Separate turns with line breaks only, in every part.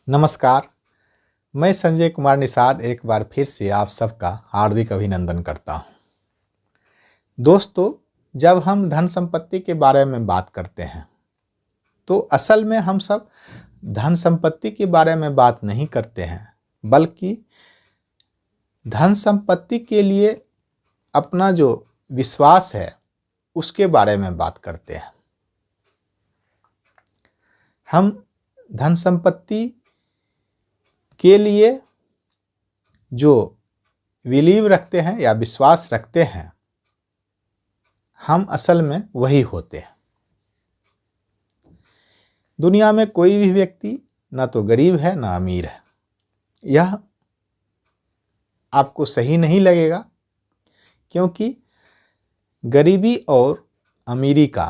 नमस्कार। मैं संजय कुमार निषाद एक बार फिर से आप सबका हार्दिक अभिनंदन करता हूं। दोस्तों, जब हम धन संपत्ति के बारे में बात करते हैं तो असल में हम सब धन संपत्ति के बारे में बात नहीं करते हैं, बल्कि धन संपत्ति के लिए अपना जो विश्वास है उसके बारे में बात करते हैं। हम धन संपत्ति के लिए जो बिलीव रखते हैं या विश्वास रखते हैं, हम असल में वही होते हैं। दुनिया में कोई भी व्यक्ति ना तो गरीब है ना अमीर है। यह आपको सही नहीं लगेगा, क्योंकि गरीबी और अमीरी का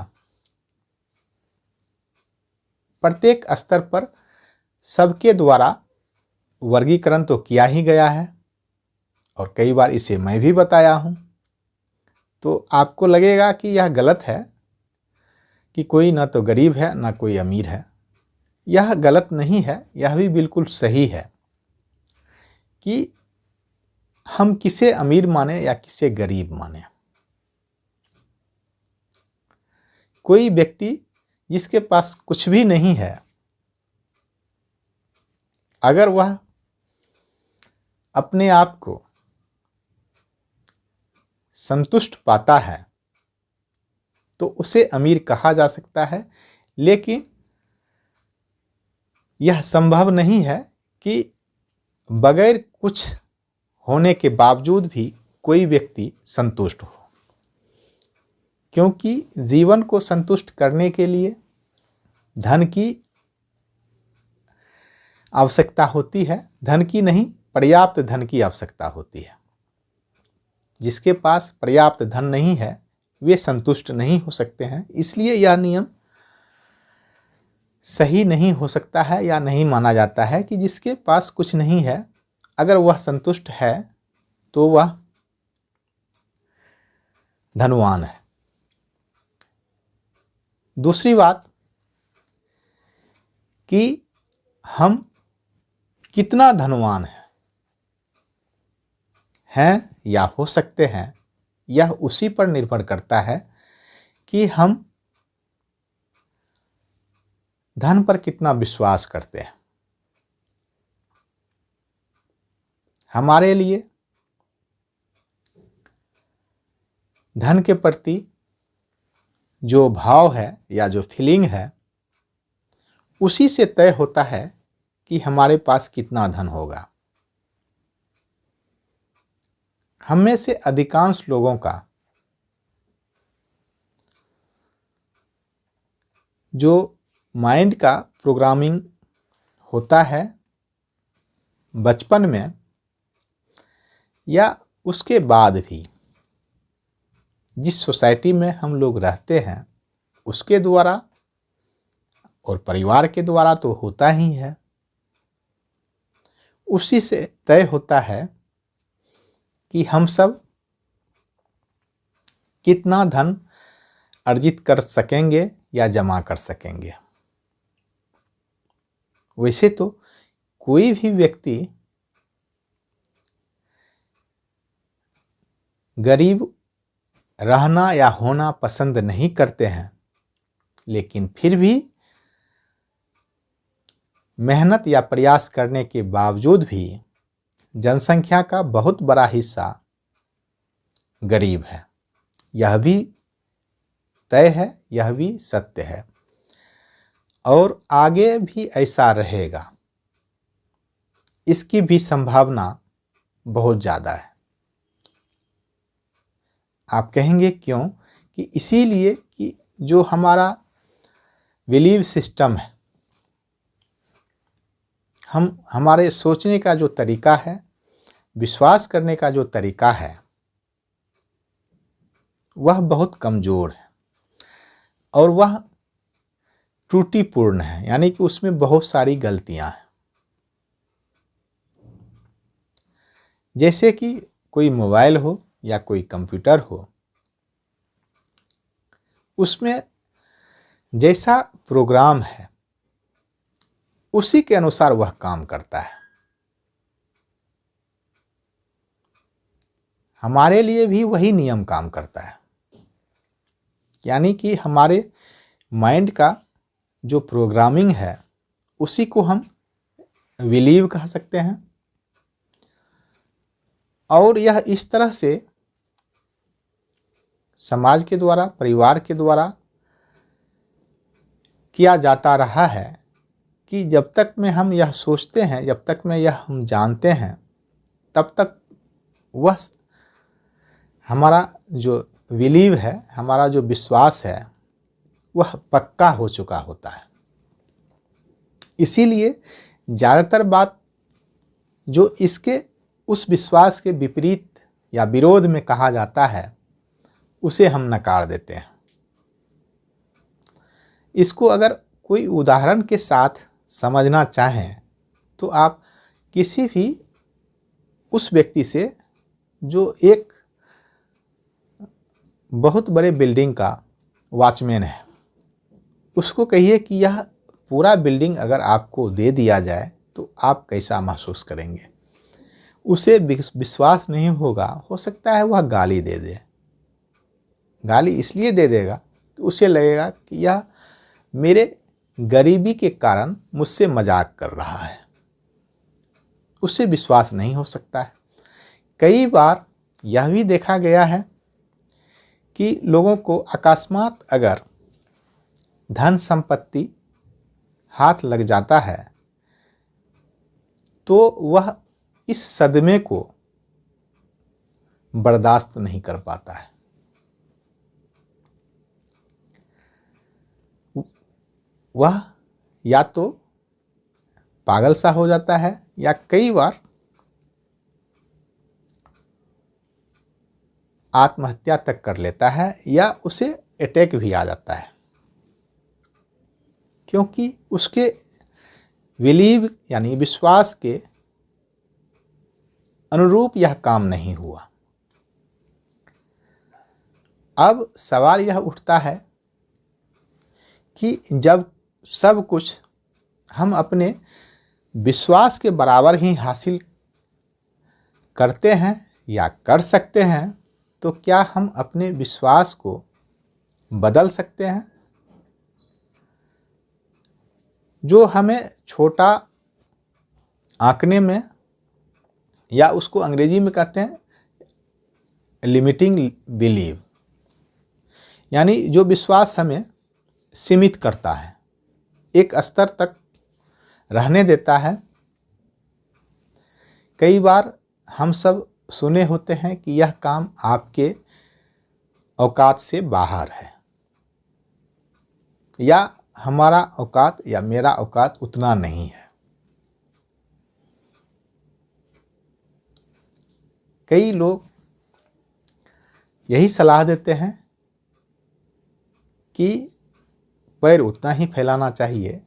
प्रत्येक स्तर पर सबके द्वारा वर्गीकरण तो किया ही गया है और कई बार इसे मैं भी बताया हूँ। तो आपको लगेगा कि यह गलत है कि कोई ना तो गरीब है ना कोई अमीर है। यह गलत नहीं है, यह भी बिल्कुल सही है कि हम किसे अमीर माने या किसे गरीब माने। कोई व्यक्ति जिसके पास कुछ भी नहीं है, अगर वह अपने आप को संतुष्ट पाता है तो उसे अमीर कहा जा सकता है। लेकिन यह संभव नहीं है कि बगैर कुछ होने के बावजूद भी कोई व्यक्ति संतुष्ट हो, क्योंकि जीवन को संतुष्ट करने के लिए धन की आवश्यकता होती है। धन की नहीं, पर्याप्त धन की आवश्यकता होती है। जिसके पास पर्याप्त धन नहीं है वे संतुष्ट नहीं हो सकते हैं। इसलिए यह नियम सही नहीं हो सकता है या नहीं माना जाता है कि जिसके पास कुछ नहीं है, अगर वह संतुष्ट है तो वह धनवान है। दूसरी बात कि हम कितना धनवान हैं या हो सकते हैं, यह उसी पर निर्भर करता है कि हम धन पर कितना विश्वास करते हैं। हमारे लिए धन के प्रति जो भाव है या जो फीलिंग है, उसी से तय होता है कि हमारे पास कितना धन होगा। हम में से अधिकांश लोगों का जो माइंड का प्रोग्रामिंग होता है बचपन में या उसके बाद भी, जिस सोसाइटी में हम लोग रहते हैं उसके द्वारा और परिवार के द्वारा तो होता ही है, उसी से तय होता है कि हम सब कितना धन अर्जित कर सकेंगे या जमा कर सकेंगे। वैसे तो कोई भी व्यक्ति गरीब रहना या होना पसंद नहीं करते हैं, लेकिन फिर भी मेहनत या प्रयास करने के बावजूद भी जनसंख्या का बहुत बड़ा हिस्सा गरीब है। यह भी तय है, यह भी सत्य है और आगे भी ऐसा रहेगा। इसकी भी संभावना बहुत ज़्यादा है। आप कहेंगे क्यों? कि इसीलिए कि जो हमारा बिलीव सिस्टम है, हमारे सोचने का जो तरीका है, विश्वास करने का जो तरीका है, वह बहुत कमज़ोर है और वह त्रुटिपूर्ण है, यानी कि उसमें बहुत सारी गलतियां हैं। जैसे कि कोई मोबाइल हो या कोई कंप्यूटर हो, उसमें जैसा प्रोग्राम है उसी के अनुसार वह काम करता है। हमारे लिए भी वही नियम काम करता है, यानी कि हमारे माइंड का जो प्रोग्रामिंग है उसी को हम बिलीव कह सकते हैं। और यह इस तरह से समाज के द्वारा, परिवार के द्वारा किया जाता रहा है कि जब तक में हम यह सोचते हैं, जब तक में यह हम जानते हैं, तब तक वह हमारा जो बिलीव है, हमारा जो विश्वास है, वह पक्का हो चुका होता है। इसीलिए ज़्यादातर बात जो इसके उस विश्वास के विपरीत या विरोध में कहा जाता है, उसे हम नकार देते हैं। इसको अगर कोई उदाहरण के साथ समझना चाहें तो आप किसी भी उस व्यक्ति से जो एक बहुत बड़े बिल्डिंग का वॉचमैन है, उसको कहिए कि यह पूरा बिल्डिंग अगर आपको दे दिया जाए तो आप कैसा महसूस करेंगे। उसे विश्वास नहीं होगा, हो सकता है वह गाली दे दे। गाली इसलिए दे देगा कि उसे लगेगा कि यह मेरे गरीबी के कारण मुझसे मजाक कर रहा है। उससे विश्वास नहीं हो सकता है। कई बार यह भी देखा गया है कि लोगों को अकस्मात अगर धन संपत्ति हाथ लग जाता है तो वह इस सदमे को बर्दाश्त नहीं कर पाता है। वह या तो पागल सा हो जाता है या कई बार आत्महत्या तक कर लेता है या उसे अटैक भी आ जाता है, क्योंकि उसके बिलीव यानी विश्वास के अनुरूप यह काम नहीं हुआ। अब सवाल यह उठता है कि जब सब कुछ हम अपने विश्वास के बराबर ही हासिल करते हैं या कर सकते हैं, तो क्या हम अपने विश्वास को बदल सकते हैं? जो हमें छोटा आंकने में, या उसको अंग्रेजी में कहते हैं लिमिटिंग बिलीव, यानी जो विश्वास हमें सीमित करता है, एक स्तर तक रहने देता है। कई बार हम सब सुने होते हैं कि यह काम आपके औकात से बाहर है, या हमारा औकात या मेरा औकात उतना नहीं है। कई लोग यही सलाह देते हैं कि पैर उतना ही फैलाना चाहिए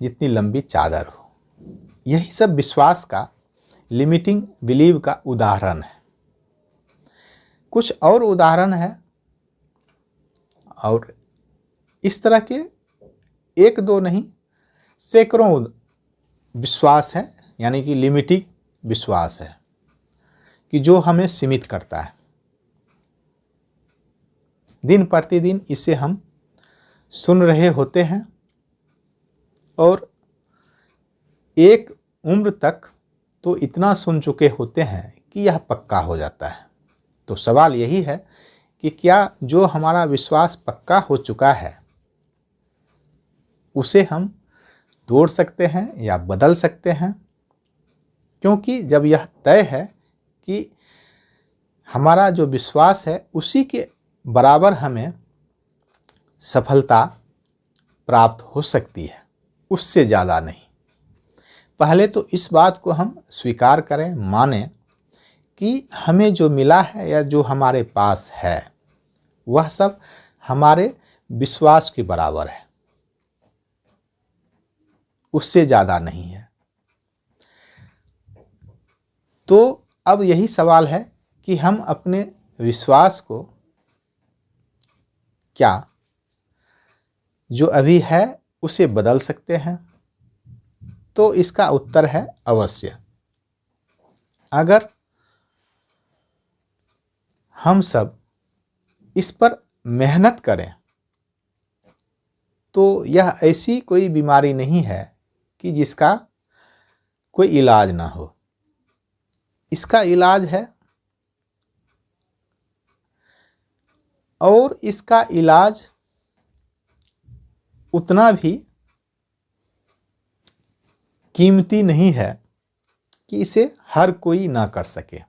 जितनी लंबी चादर हो। यही सब विश्वास का, लिमिटिंग बिलीव का उदाहरण है। कुछ और उदाहरण है, और इस तरह के एक दो नहीं, सैकड़ों विश्वास है, यानी कि लिमिटिंग विश्वास है कि जो हमें सीमित करता है। दिन प्रतिदिन इसे हम सुन रहे होते हैं और एक उम्र तक तो इतना सुन चुके होते हैं कि यह पक्का हो जाता है। तो सवाल यही है कि क्या जो हमारा विश्वास पक्का हो चुका है उसे हम तोड़ सकते हैं या बदल सकते हैं? क्योंकि जब यह तय है कि हमारा जो विश्वास है उसी के बराबर हमें सफलता प्राप्त हो सकती है, उससे ज़्यादा नहीं। पहले तो इस बात को हम स्वीकार करें, मानें कि हमें जो मिला है या जो हमारे पास है वह सब हमारे विश्वास के बराबर है, उससे ज़्यादा नहीं है। तो अब यही सवाल है कि हम अपने विश्वास को क्या जो अभी है उसे बदल सकते हैं? तो इसका उत्तर है अवश्य। अगर हम सब इस पर मेहनत करें तो यह ऐसी कोई बीमारी नहीं है कि जिसका कोई इलाज ना हो। इसका इलाज है, और इसका इलाज उतना भी कीमती नहीं है कि इसे हर कोई ना कर सके।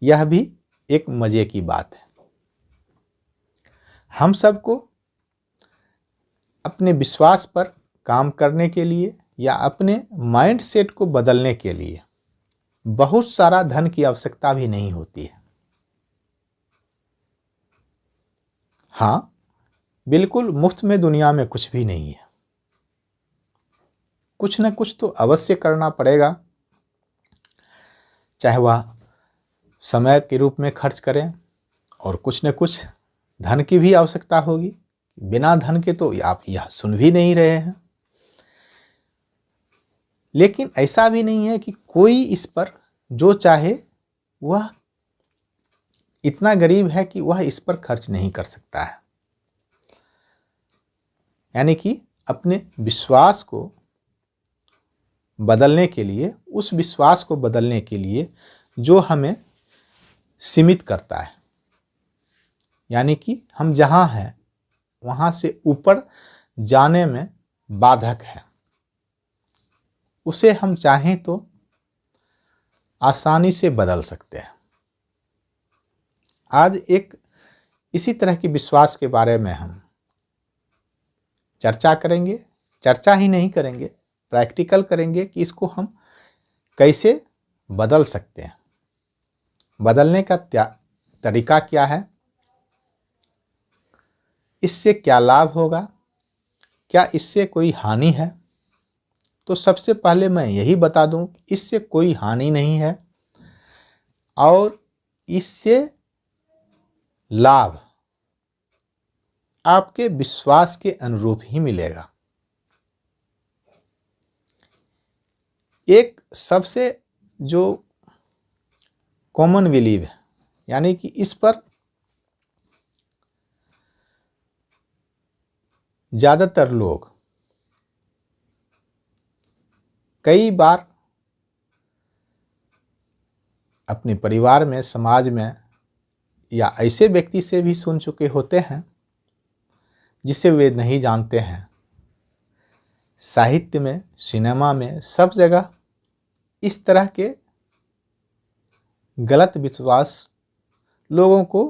यह भी एक मजे की बात है। हम सबको अपने विश्वास पर काम करने के लिए या अपने माइंड सेट को बदलने के लिए बहुत सारा धन की आवश्यकता भी नहीं होती है। हाँ, बिल्कुल मुफ्त में दुनिया में कुछ भी नहीं है। कुछ न कुछ तो अवश्य करना पड़ेगा, चाहे वह समय के रूप में खर्च करें, और कुछ न कुछ धन की भी आवश्यकता होगी। बिना धन के तो आप यह सुन भी नहीं रहे हैं। लेकिन ऐसा भी नहीं है कि कोई इस पर जो चाहे वह इतना गरीब है कि वह इस पर खर्च नहीं कर सकता है। यानी कि अपने विश्वास को बदलने के लिए, उस विश्वास को बदलने के लिए जो हमें सीमित करता है, यानी कि हम जहाँ हैं वहाँ से ऊपर जाने में बाधक है, उसे हम चाहें तो आसानी से बदल सकते हैं। आज एक इसी तरह के विश्वास के बारे में हम चर्चा करेंगे। चर्चा ही नहीं करेंगे, प्रैक्टिकल करेंगे कि इसको हम कैसे बदल सकते हैं, बदलने का तरीका क्या है, इससे क्या लाभ होगा, क्या इससे कोई हानि है। तो सबसे पहले मैं यही बता दूं कि इससे कोई हानि नहीं है, और इससे लाभ आपके विश्वास के अनुरूप ही मिलेगा। एक सबसे जो कॉमन बिलीव है, यानी कि इस पर ज़्यादातर लोग कई बार अपने परिवार में, समाज में, या ऐसे व्यक्ति से भी सुन चुके होते हैं जिसे वे नहीं जानते हैं। साहित्य में, सिनेमा में, सब जगह इस तरह के गलत विश्वास लोगों को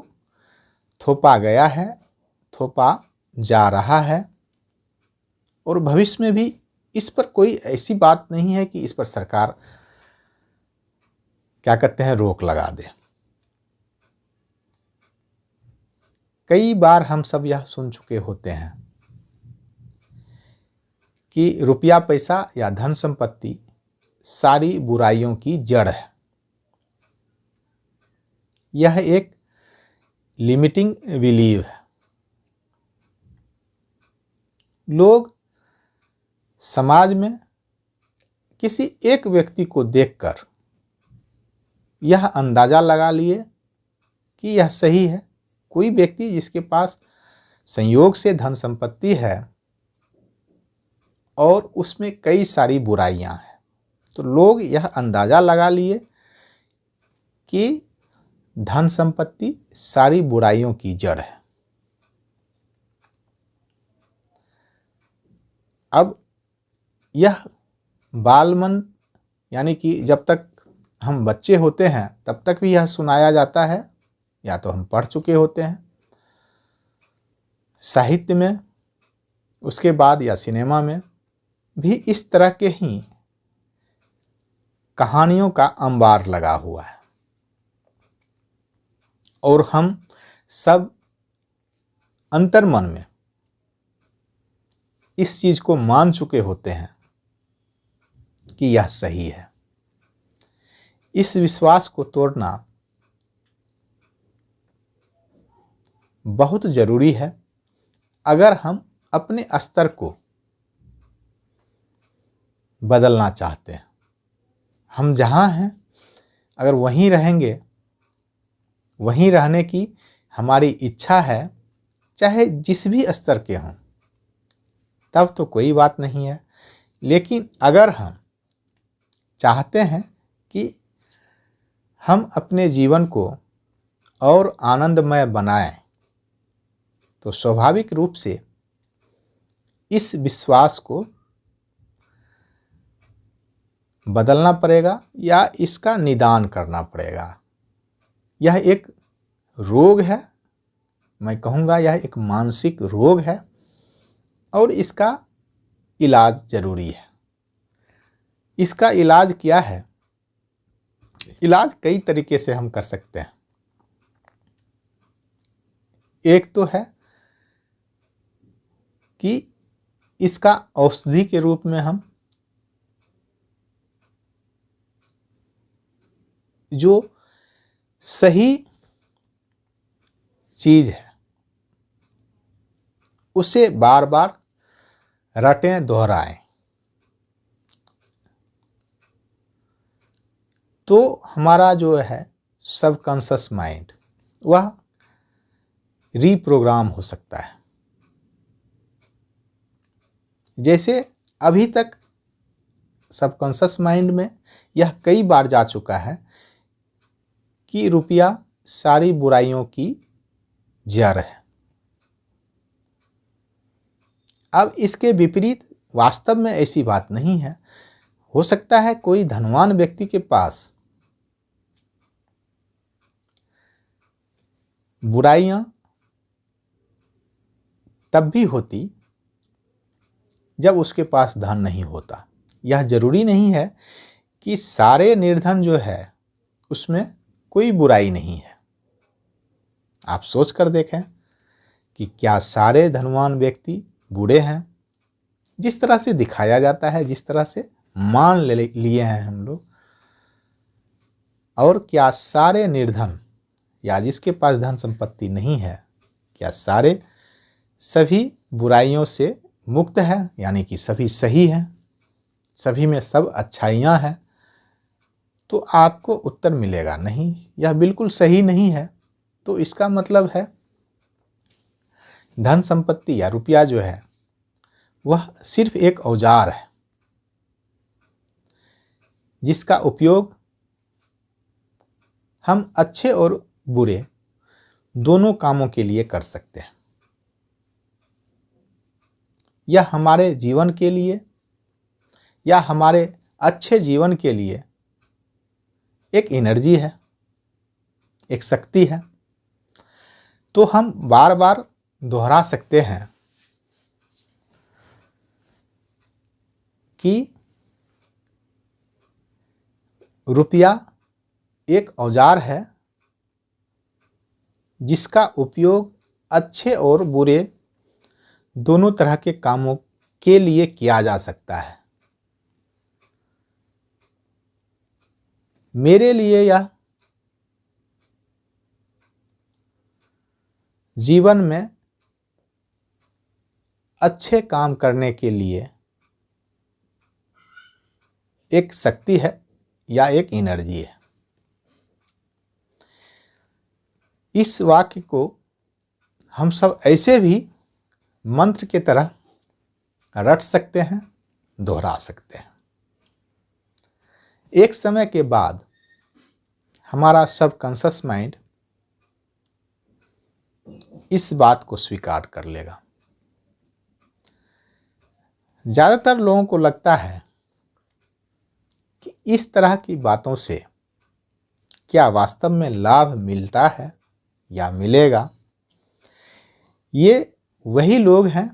थोपा गया है, थोपा जा रहा है, और भविष्य में भी इस पर कोई ऐसी बात नहीं है कि इस पर सरकार क्या कहते हैं, रोक लगा दे। कई बार हम सब यह सुन चुके होते हैं कि रुपया पैसा या धन संपत्ति सारी बुराइयों की जड़ है। यह एक लिमिटिंग बिलीव है। लोग समाज में किसी एक व्यक्ति को देखकर यह अंदाजा लगा लिए कि यह सही है। कोई व्यक्ति जिसके पास संयोग से धन संपत्ति है और उसमें कई सारी बुराइयां हैं, तो लोग यह अंदाजा लगा लिए कि धन संपत्ति सारी बुराइयों की जड़ है। अब यह बालमन, यानी कि जब तक हम बच्चे होते हैं तब तक भी यह सुनाया जाता है, या तो हम पढ़ चुके होते हैं साहित्य में, उसके बाद या सिनेमा में भी इस तरह के ही कहानियों का अंबार लगा हुआ है, और हम सब अंतर्मन में इस चीज को मान चुके होते हैं कि यह सही है। इस विश्वास को तोड़ना बहुत जरूरी है अगर हम अपने स्तर को बदलना चाहते हैं। हम जहाँ हैं अगर वहीं रहेंगे, वहीं रहने की हमारी इच्छा है, चाहे जिस भी स्तर के हों, तब तो कोई बात नहीं है। लेकिन अगर हम चाहते हैं कि हम अपने जीवन को और आनंदमय बनाएं, तो स्वाभाविक रूप से इस विश्वास को बदलना पड़ेगा या इसका निदान करना पड़ेगा। यह एक रोग है, मैं कहूँगा यह एक मानसिक रोग है और इसका इलाज जरूरी है। इसका इलाज क्या है? इलाज कई तरीके से हम कर सकते हैं। एक तो है कि इसका औषधि के रूप में हम जो सही चीज है उसे बार बार रटें, दोहराएं, तो हमारा जो है सबकॉन्शियस माइंड वह रीप्रोग्राम हो सकता है। जैसे अभी तक सबकॉन्शियस माइंड में यह कई बार जा चुका है कि रुपया सारी बुराइयों की जड़ है। अब इसके विपरीत वास्तव में ऐसी बात नहीं है। हो सकता है कोई धनवान व्यक्ति के पास बुराइयां तब भी होती जब उसके पास धन नहीं होता। यह जरूरी नहीं है कि सारे निर्धन जो है उसमें कोई बुराई नहीं है। आप सोच कर देखें कि क्या सारे धनवान व्यक्ति बूढ़े हैं? जिस तरह से दिखाया जाता है, जिस तरह से मान लिए हैं हम लोग, और क्या सारे निर्धन या जिसके पास धन संपत्ति नहीं है, क्या सारे सभी बुराइयों से मुक्त है, यानी कि सभी सही हैं, सभी में सब अच्छाइयाँ हैं? तो आपको उत्तर मिलेगा नहीं, यह बिल्कुल सही नहीं है। तो इसका मतलब है धन संपत्ति या रुपया जो है वह सिर्फ एक औजार है जिसका उपयोग हम अच्छे और बुरे दोनों कामों के लिए कर सकते हैं। यह हमारे जीवन के लिए या हमारे अच्छे जीवन के लिए एक एनर्जी है, एक शक्ति है। तो हम बार बार दोहरा सकते हैं कि रुपया एक औजार है जिसका उपयोग अच्छे और बुरे दोनों तरह के कामों के लिए किया जा सकता है। मेरे लिए यह जीवन में अच्छे काम करने के लिए एक शक्ति है या एक एनर्जी है। इस वाक्य को हम सब ऐसे भी मंत्र की तरह रट सकते हैं, दोहरा सकते हैं। एक समय के बाद हमारा सबकॉन्शियस माइंड इस बात को स्वीकार कर लेगा। ज़्यादातर लोगों को लगता है कि इस तरह की बातों से क्या वास्तव में लाभ मिलता है या मिलेगा। ये वही लोग हैं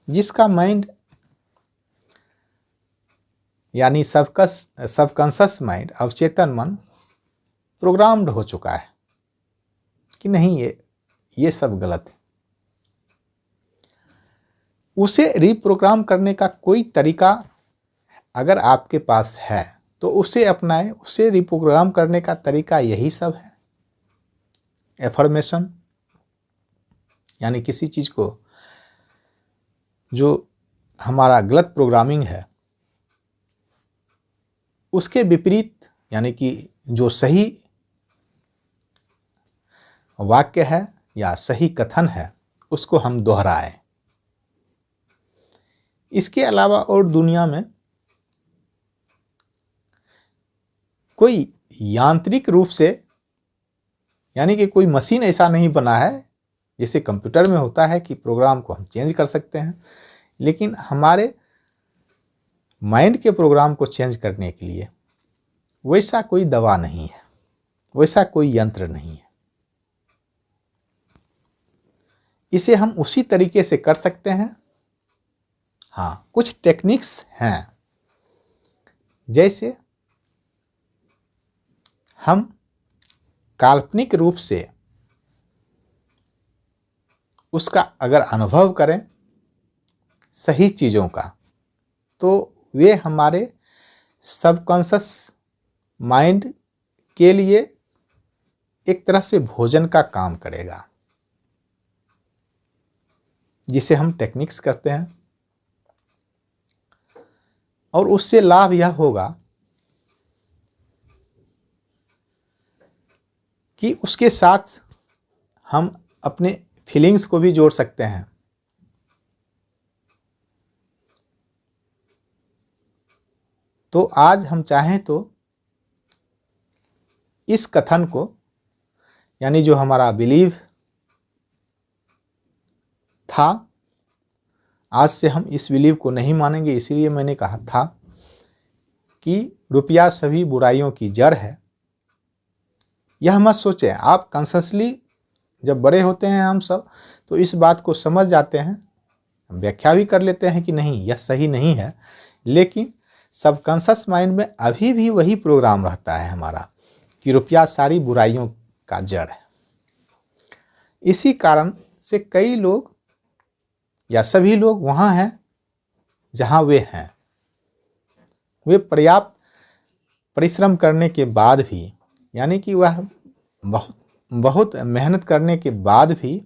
जिसका माइंड यानी सबकॉन्शियस माइंड, अवचेतन मन प्रोग्राम्ड हो चुका है कि नहीं, ये सब गलत है। उसे रीप्रोग्राम करने का कोई तरीका अगर आपके पास है तो उसे अपनाएं। उसे रीप्रोग्राम करने का तरीका यही सब है। एफर्मेशन यानी किसी चीज़ को जो हमारा गलत प्रोग्रामिंग है उसके विपरीत यानी कि जो सही वाक्य है या सही कथन है उसको हम दोहराएं। इसके अलावा और दुनिया में कोई यांत्रिक रूप से यानी कि कोई मशीन ऐसा नहीं बना है जैसे कंप्यूटर में होता है कि प्रोग्राम को हम चेंज कर सकते हैं, लेकिन हमारे माइंड के प्रोग्राम को चेंज करने के लिए वैसा कोई दवा नहीं है, वैसा कोई यंत्र नहीं है। इसे हम उसी तरीके से कर सकते हैं। हाँ, कुछ टेक्निक्स हैं, जैसे हम काल्पनिक रूप से उसका अगर अनुभव करें सही चीज़ों का, तो वे हमारे सबकॉन्शस माइंड के लिए एक तरह से भोजन का काम करेगा, जिसे हम टेक्निक्स कहते हैं। और उससे लाभ यह होगा कि उसके साथ हम अपने फीलिंग्स को भी जोड़ सकते हैं। तो आज हम चाहें तो इस कथन को यानी जो हमारा बिलीव था, आज से हम इस बिलीव को नहीं मानेंगे। इसीलिए मैंने कहा था कि रुपया सभी बुराइयों की जड़ है। यह मत सोचें, आप कॉन्शसली जब बड़े होते हैं हम सब तो इस बात को समझ जाते हैं, व्याख्या भी कर लेते हैं कि नहीं यह सही नहीं है, लेकिन सबकॉन्शस माइंड में अभी भी वही प्रोग्राम रहता है हमारा कि रुपया सारी बुराइयों का जड़ है। इसी कारण से कई लोग या सभी लोग वहाँ हैं जहाँ वे हैं। वे पर्याप्त परिश्रम करने के बाद भी यानी कि वह बहुत मेहनत करने के बाद भी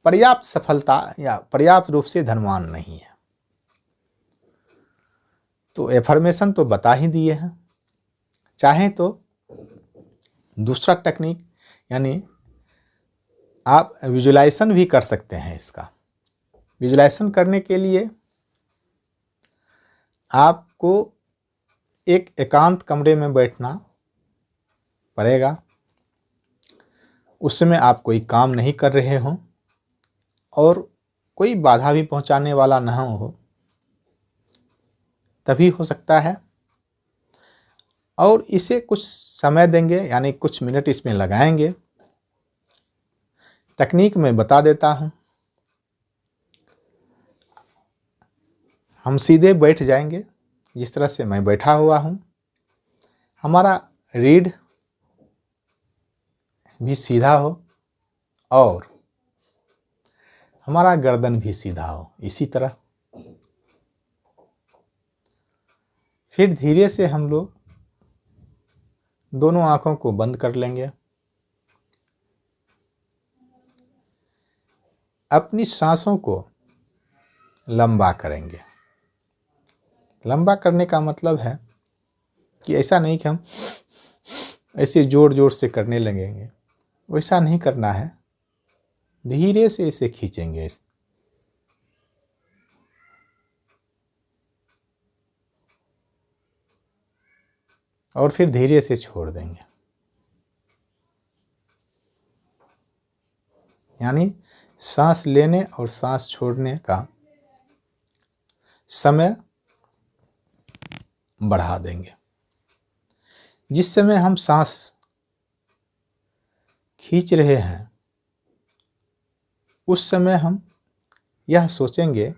पर्याप्त सफलता या पर्याप्त रूप से धनवान नहीं है। तो एफर्मेशन तो बता ही दिए हैं। चाहें तो दूसरा टेक्निक यानी आप विजुलाइजेशन भी कर सकते हैं। इसका विजुलाइजेशन करने के लिए आपको एक एकांत कमरे में बैठना पड़ेगा। उस समय आप कोई काम नहीं कर रहे हों और कोई बाधा भी पहुंचाने वाला न हो, तभी हो सकता है। और इसे कुछ समय देंगे यानी कुछ मिनट इसमें लगाएंगे। तकनीक मैं बता देता हूं। हम सीधे बैठ जाएंगे जिस तरह से मैं बैठा हुआ हूं। हमारा रीढ़ भी सीधा हो और हमारा गर्दन भी सीधा हो, इसी तरह। फिर धीरे से हम लोग दोनों आंखों को बंद कर लेंगे। अपनी सांसों को लंबा करेंगे। लंबा करने का मतलब है कि ऐसा नहीं कि हम ऐसे जोर जोर से करने लगेंगे, वैसा नहीं करना है। धीरे से इसे खींचेंगे और फिर धीरे से छोड़ देंगे। यानी सांस लेने और सांस छोड़ने का समय बढ़ा देंगे। जिस समय हम सांस खींच रहे हैं उस समय हम यह सोचेंगे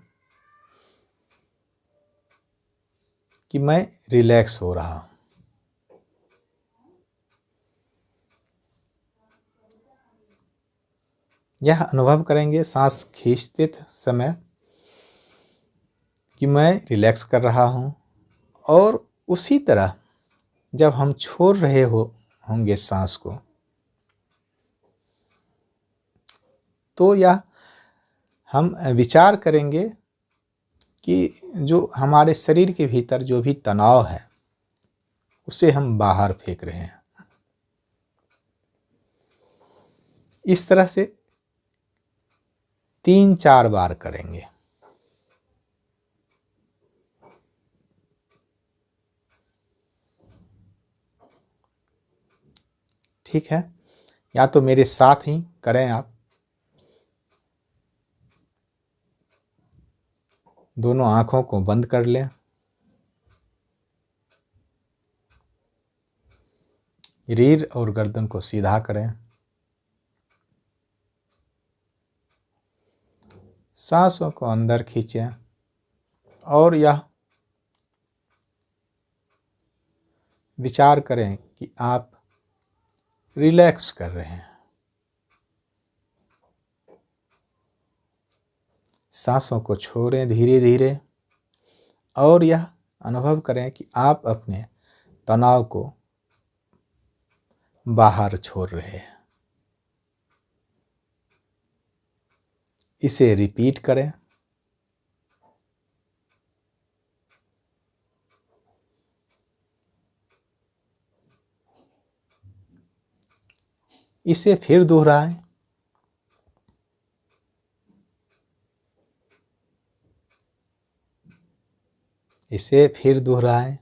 कि मैं रिलैक्स हो रहा हूं। यह अनुभव करेंगे सांस खींचते समय कि मैं रिलैक्स कर रहा हूं। और उसी तरह जब हम छोड़ रहे होंगे सांस को, तो यह हम विचार करेंगे कि जो हमारे शरीर के भीतर जो भी तनाव है उसे हम बाहर फेंक रहे हैं। इस तरह से 3-4 बार करेंगे। ठीक है, या तो मेरे साथ ही करें आप। दोनों आंखों को बंद कर लें। रीढ़ और गर्दन को सीधा करें। सांसों को अंदर खींचें और यह विचार करें कि आप रिलैक्स कर रहे हैं। सांसों को छोड़ें धीरे धीरे और यह अनुभव करें कि आप अपने तनाव को बाहर छोड़ रहे हैं। इसे रिपीट करें। इसे फिर दोहराएं। इसे फिर दोहराएं।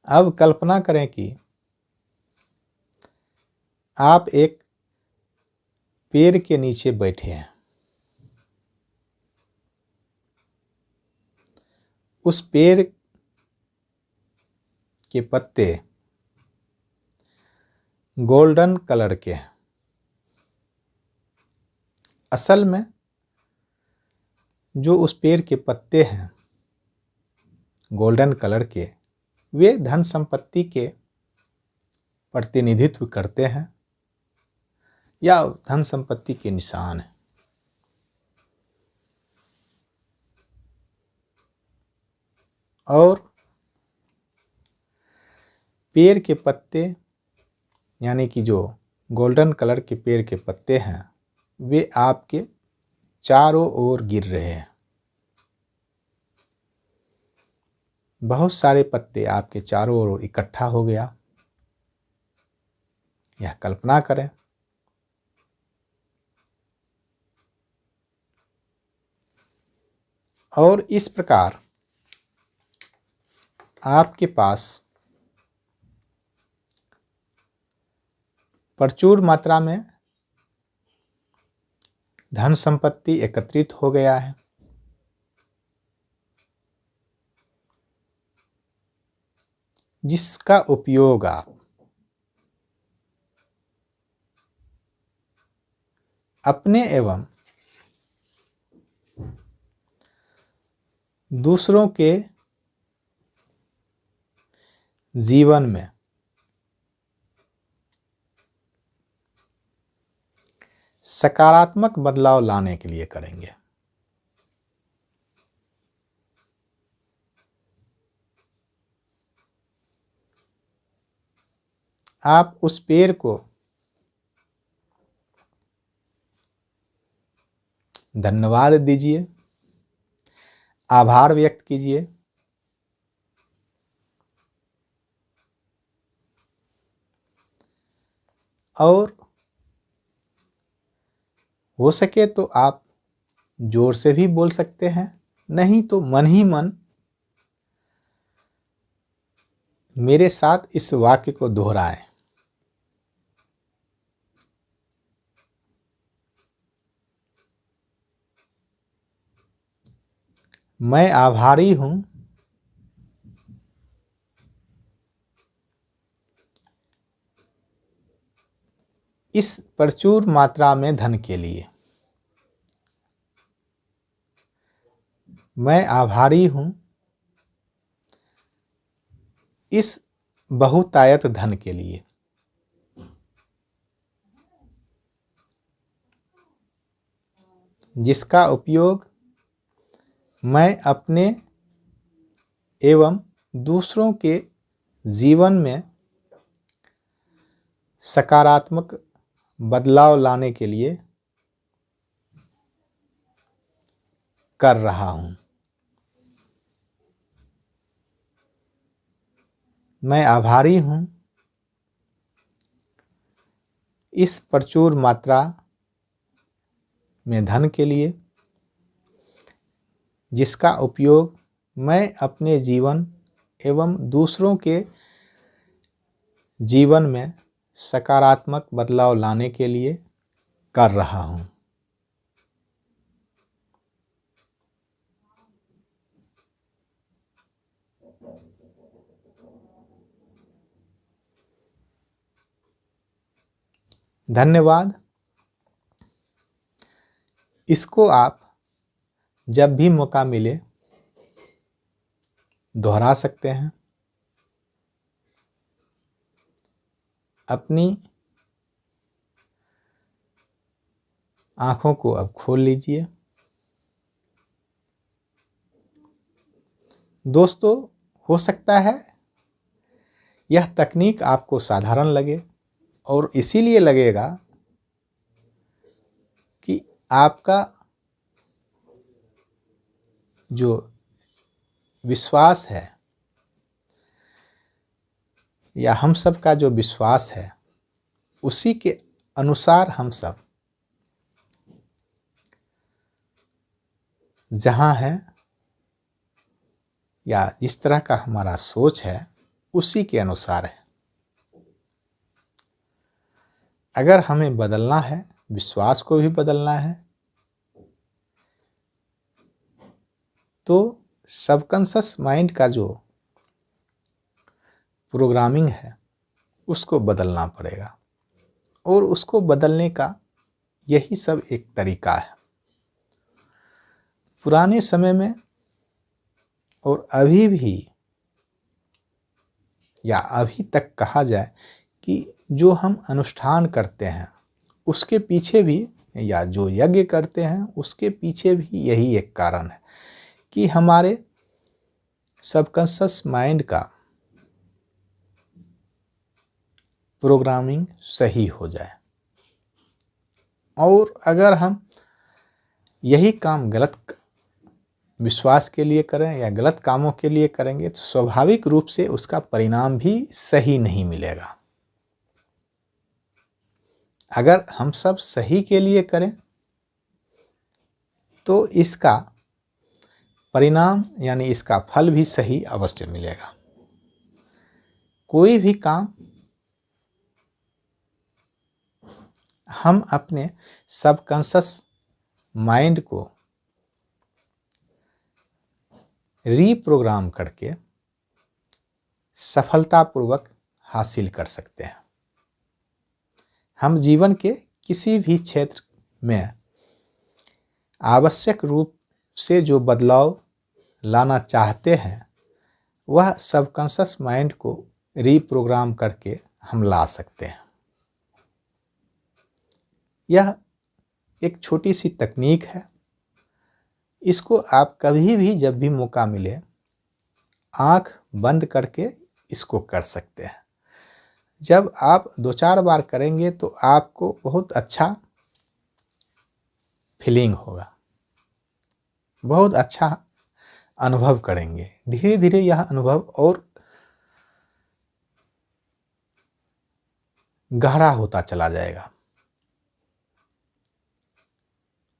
अब कल्पना करें कि आप एक पेड़ के नीचे बैठे हैं। उस पेड़ के पत्ते गोल्डन कलर के हैं। असल में जो उस पेड़ के पत्ते हैं गोल्डन कलर के, वे धन संपत्ति के प्रतिनिधित्व करते हैं या धन संपत्ति के निशान हैं। और पेड़ के पत्ते यानी कि जो गोल्डन कलर के पेड़ के पत्ते हैं वे आपके चारों ओर गिर रहे हैं। बहुत सारे पत्ते आपके चारों ओर इकट्ठा हो गया। यह कल्पना करें। और इस प्रकार आपके पास प्रचुर मात्रा में धन संपत्ति एकत्रित हो गया है। जिसका उपयोग आप अपने एवं दूसरों के जीवन में सकारात्मक बदलाव लाने के लिए करेंगे। आप उस पेड़ को धन्यवाद दीजिए, आभार व्यक्त कीजिए। और हो सके तो आप जोर से भी बोल सकते हैं, नहीं तो मन ही मन मेरे साथ इस वाक्य को दोहराएं। मैं आभारी हूं इस प्रचुर मात्रा में धन के लिए। मैं आभारी हूं इस बहुतायत धन के लिए। जिसका उपयोग मैं अपने एवं दूसरों के जीवन में सकारात्मक बदलाव लाने के लिए कर रहा हूं। मैं आभारी हूँ इस प्रचुर मात्रा में धन के लिए, जिसका उपयोग मैं अपने जीवन एवं दूसरों के जीवन में सकारात्मक बदलाव लाने के लिए कर रहा हूँ। धन्यवाद। इसको आप जब भी मौका मिले दोहरा सकते हैं। अपनी आंखों को अब खोल लीजिए। दोस्तों, हो सकता है यह तकनीक आपको साधारण लगे और इसीलिए लगेगा कि आपका जो विश्वास है या हम सब का जो विश्वास है उसी के अनुसार हम सब जहाँ हैं या जिस तरह का हमारा सोच है उसी के अनुसार है। अगर हमें बदलना है, विश्वास को भी बदलना है, तो सबकॉन्शियस माइंड का जो प्रोग्रामिंग है उसको बदलना पड़ेगा और उसको बदलने का यही सब एक तरीका है। पुराने समय में और अभी भी या अभी तक कहा जाए कि जो हम अनुष्ठान करते हैं उसके पीछे भी, या जो यज्ञ करते हैं उसके पीछे भी यही एक कारण है कि हमारे सबकॉन्शियस माइंड का प्रोग्रामिंग सही हो जाए। और अगर हम यही काम गलत विश्वास के लिए करें या गलत कामों के लिए करेंगे तो स्वाभाविक रूप से उसका परिणाम भी सही नहीं मिलेगा। अगर हम सब सही के लिए करें तो इसका परिणाम यानी इसका फल भी सही अवश्य मिलेगा। कोई भी काम हम अपने सबकॉन्शियस माइंड को रीप्रोग्राम करके सफलतापूर्वक हासिल कर सकते हैं। हम जीवन के किसी भी क्षेत्र में आवश्यक रूप से जो बदलाव लाना चाहते हैं वह सबकॉन्शियस माइंड को रीप्रोग्राम करके हम ला सकते हैं। यह एक छोटी सी तकनीक है। इसको आप कभी भी जब भी मौका मिले आँख बंद करके इसको कर सकते हैं। जब आप 2-4 बार करेंगे तो आपको बहुत अच्छा फीलिंग होगा, बहुत अच्छा अनुभव करेंगे। धीरे धीरे यह अनुभव और गहरा होता चला जाएगा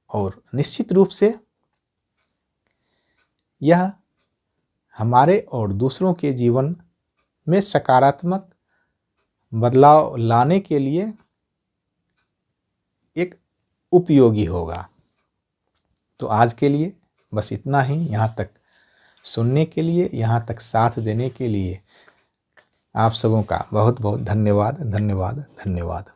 और निश्चित रूप से यह हमारे और दूसरों के जीवन में सकारात्मक बदलाव लाने के लिए एक उपयोगी होगा। तो आज के लिए बस इतना ही। यहाँ तक सुनने के लिए, यहाँ तक साथ देने के लिए आप सबों का बहुत बहुत धन्यवाद, धन्यवाद, धन्यवाद।